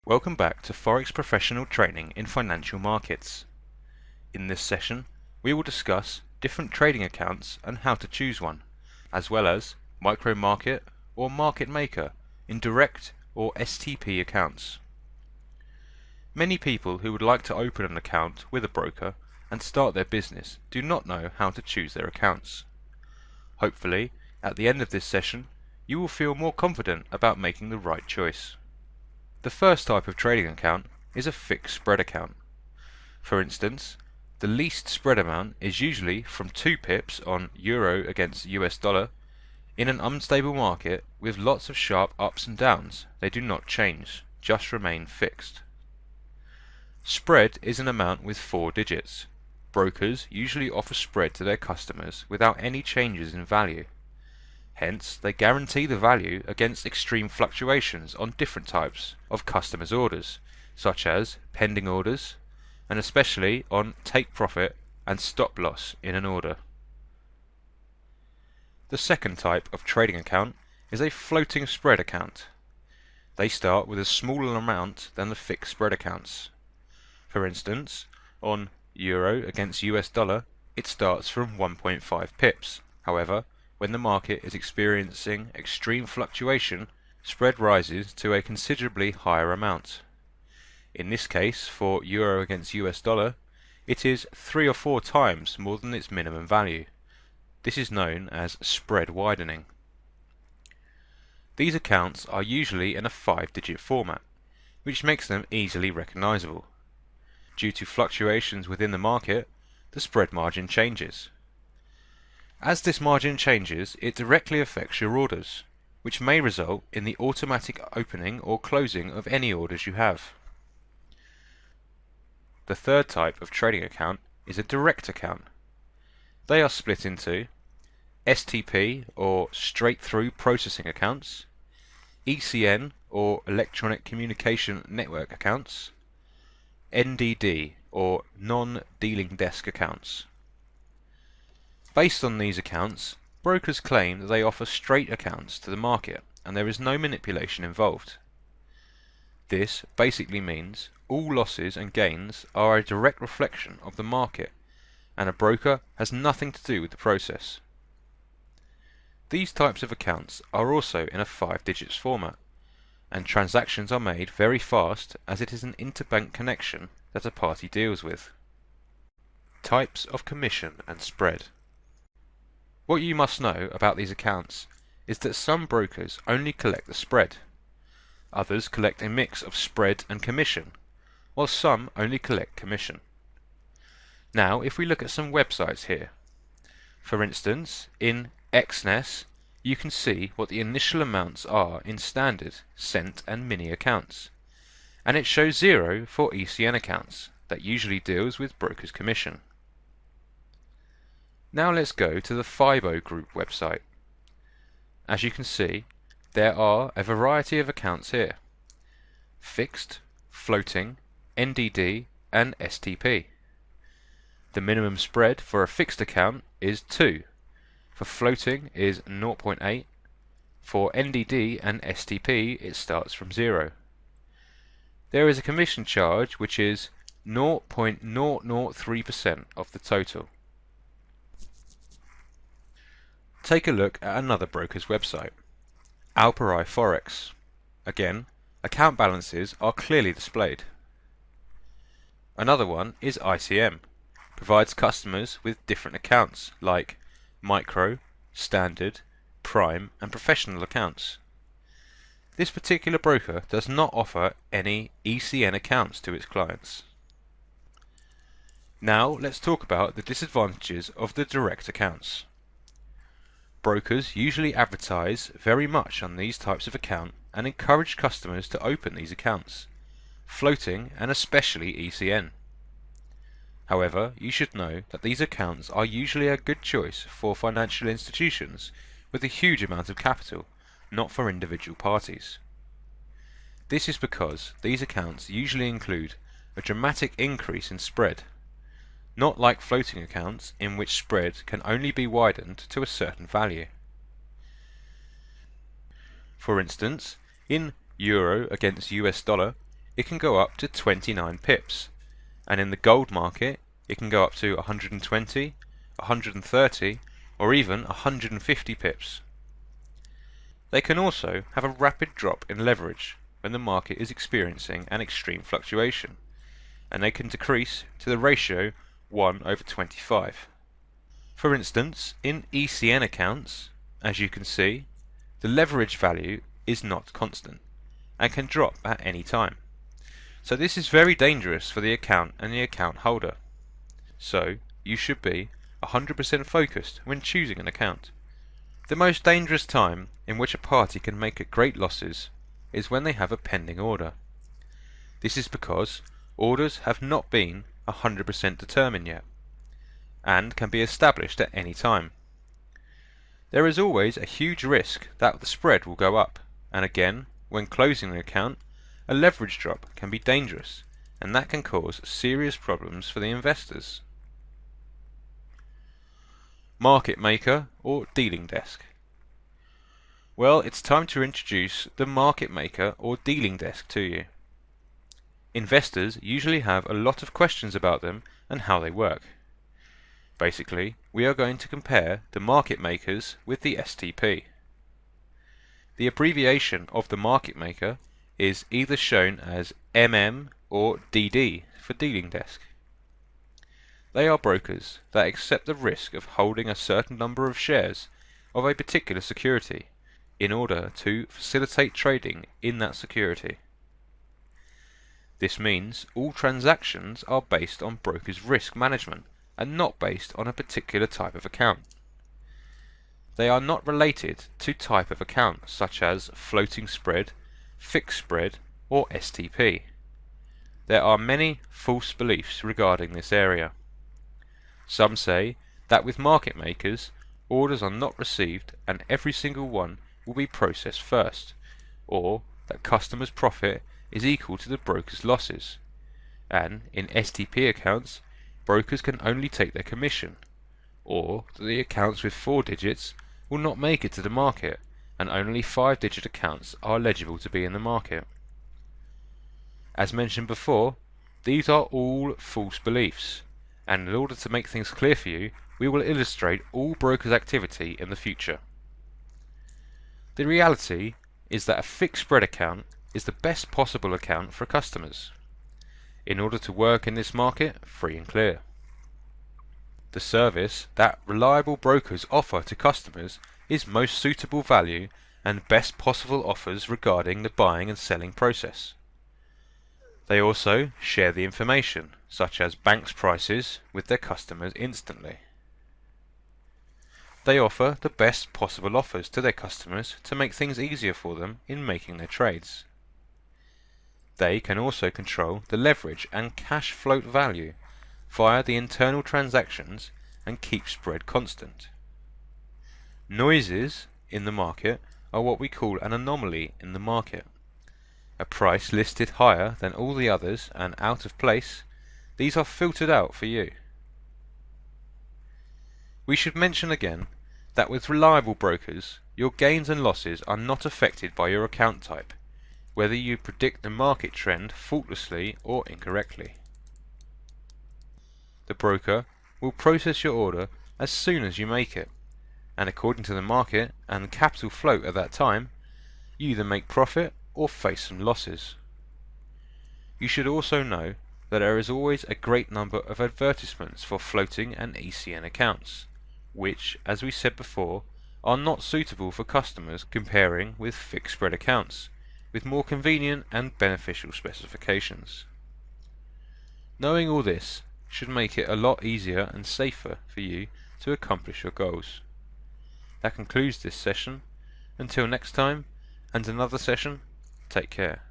Welcome back to Forex Professional Training in Financial Markets. In this session, we will discuss different trading accounts and how to choose one, as well as micro market or market maker in direct or STP accounts. Many people who would like to open an account with a broker and start their business do not know how to choose their accounts. Hopefully, at the end of this session, you will feel more confident about making the right choice. The first type of trading account is a fixed spread account. For instance, the least spread amount is usually from 2 pips on euro against US dollar. In an unstable market with lots of sharp ups and downs, they do not change, just remain fixed. Spread is an amount with 4 digits. Brokers usually offer spread to their customers without any changes in value. Hence, they guarantee the value against extreme fluctuations on different types of customers' orders, such as pending orders, and especially on take profit and stop loss in an order. The second type of trading account is a floating spread account. They start with a smaller amount than the fixed spread accounts. For instance, on euro against US dollar, it starts from 1.5 pips. However, when the market is experiencing extreme fluctuation, spread rises to a considerably higher amount. In this case, for euro against US dollar, it is 3 or 4 times more than its minimum value. This is known as spread widening. These accounts are usually in a 5-digit format, which makes them easily recognizable. Due to fluctuations within the market, the spread margin changes. As this margin changes, it directly affects your orders, which may result in the automatic opening or closing of any orders you have. The third type of trading account is a direct account. They are split into STP or straight-through processing accounts, ECN or electronic communication network accounts, NDD or non-dealing desk accounts. Based on these accounts, brokers claim that they offer straight accounts to the market and there is no manipulation involved. This basically means all losses and gains are a direct reflection of the market and a broker has nothing to do with the process. These types of accounts are also in a 5 digits format and transactions are made very fast as it is an interbank connection that a party deals with. Types of commission and spread. What you must know about these accounts is that some brokers only collect the spread. Others collect a mix of spread and commission, while some only collect commission. Now, if we look at some websites here, for instance, in XNES, you can see what the initial amounts are in standard, cent and mini accounts, and it shows 0 for ECN accounts that usually deals with broker's commission. Now let's go to the FIBO Group website. As you can see, there are a variety of accounts here: fixed, floating, NDD and STP. The minimum spread for a fixed account is 2, for floating is 0.8, for NDD and STP it starts from 0. There is a commission charge which is 0.003% of the total. Take a look at another broker's website, PFOREX. Again, account balances are clearly displayed. Another one is ICM, provides customers with different accounts like micro, standard, prime and professional accounts. This particular broker does not offer any ECN accounts to its clients. Now let's talk about the disadvantages of the direct accounts. Brokers usually advertise very much on these types of account and encourage customers to open these accounts, floating and especially ECN. However, you should know that these accounts are usually a good choice for financial institutions with a huge amount of capital, not for individual parties. This is because these accounts usually include a dramatic increase in spread, not like floating accounts in which spread can only be widened to a certain value. For instance, in euro against US dollar, it can go up to 29 pips, and in the gold market it can go up to 120, 130, or even 150 pips. They can also have a rapid drop in leverage when the market is experiencing an extreme fluctuation, and they can decrease to the ratio 1/25. For instance, in ECN accounts, as you can see, the leverage value is not constant and can drop at any time. So this is very dangerous for the account and the account holder. So you should be 100% focused when choosing an account. The most dangerous time in which a party can make great losses is when they have a pending order. This is because orders have not been 100% determined yet, and can be established at any time. There is always a huge risk that the spread will go up, and again, when closing the account, a leverage drop can be dangerous, and that can cause serious problems for the investors. Market maker or dealing desk. Well, it's time to introduce the market maker or dealing desk to you. Investors usually have a lot of questions about them and how they work. Basically, we are going to compare the market makers with the STP. The abbreviation of the market maker is either shown as MM or DD for dealing desk. They are brokers that accept the risk of holding a certain number of shares of a particular security in order to facilitate trading in that security. This means all transactions are based on brokers' risk management and not based on a particular type of account. They are not related to type of account such as floating spread, fixed spread, or STP. There are many false beliefs regarding this area. Some say that with market makers, orders are not received and every single one will be processed first, or that customers' profit is equal to the broker's losses, and in STP accounts, brokers can only take their commission, or that the accounts with 4 digits will not make it to the market, and only 5-digit accounts are eligible to be in the market. As mentioned before, these are all false beliefs, and in order to make things clear for you, we will illustrate all brokers' activity in the future. The reality is that a fixed spread account is the best possible account for customers, in order to work in this market free and clear. The service that reliable brokers offer to customers is most suitable value and best possible offers regarding the buying and selling process. They also share the information, such as banks' prices, with their customers instantly. They offer the best possible offers to their customers to make things easier for them in making their trades. They can also control the leverage and cash float value via the internal transactions and keep spread constant. Noises in the market are what we call an anomaly in the market. A price listed higher than all the others and out of place, these are filtered out for you. We should mention again that with reliable brokers, your gains and losses are not affected by your account type, whether you predict the market trend faultlessly or incorrectly. The broker will process your order as soon as you make it, and according to the market and the capital float at that time, you either make profit or face some losses. You should also know that there is always a great number of advertisements for floating and ECN accounts, which, as we said before, are not suitable for customers comparing with fixed spread accounts, with more convenient and beneficial specifications. Knowing all this should make it a lot easier and safer for you to accomplish your goals. That concludes this session. Until next time, and another session, take care.